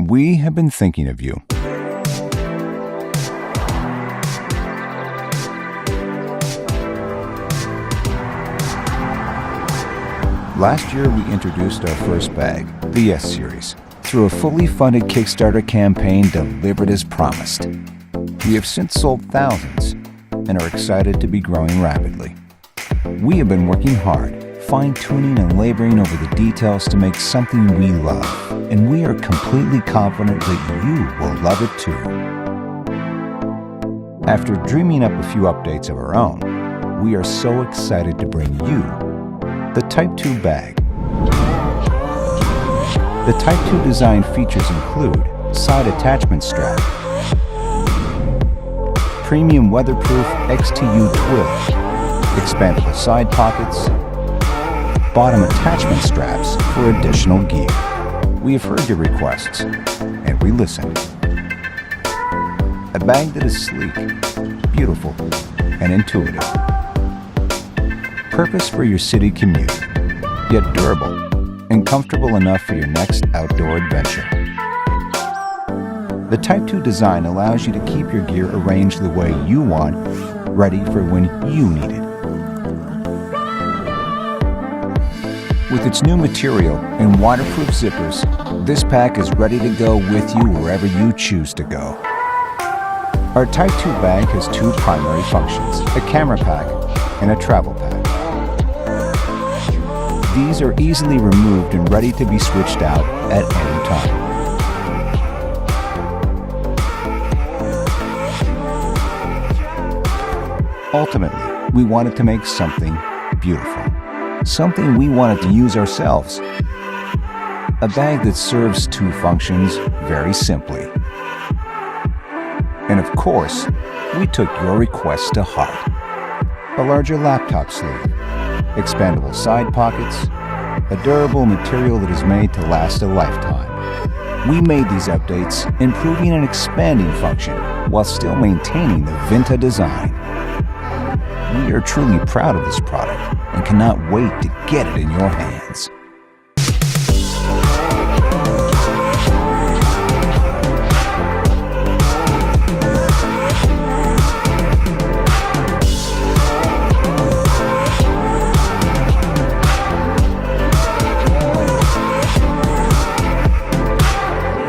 and we have been thinking of you. Last year, we introduced our first bag, the S Series, through a fully funded Kickstarter campaign delivered as promised. We have since sold thousands and are excited to be growing rapidly. We have been working hard, fine-tuning and laboring over the details to make something we love, and we are completely confident that you will love it too. After dreaming up a few updates of our own, we are so excited to bring you the Type 2 bag. The Type 2 design features include side attachment strap, premium weatherproof XTU twill, expandable side pockets, bottom attachment straps for additional gear. We have heard your requests, and we listen. A bag that is sleek, beautiful, and intuitive. Purpose for your city commute, yet durable and comfortable enough for your next outdoor adventure. The Type 2 design allows you to keep your gear arranged the way you want, ready for when you need it. With its new material and waterproof zippers, this pack is ready to go with you wherever you choose to go. Our Type 2 bag has two primary functions, a camera pack and a travel pack. These are easily removed and ready to be switched out at any time. Ultimately, we wanted to make something beautiful, something we wanted to use ourselves. A bag that serves two functions very simply. And of course, we took your requests to heart. A larger laptop sleeve, expandable side pockets, a durable material that is made to last a lifetime. We made these updates, improving and expanding function while still maintaining the VINTA design. We are truly proud of this product and cannot wait to get it in your hands.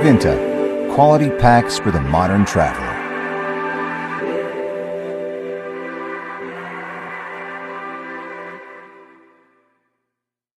VINTA, quality packs for the modern traveler.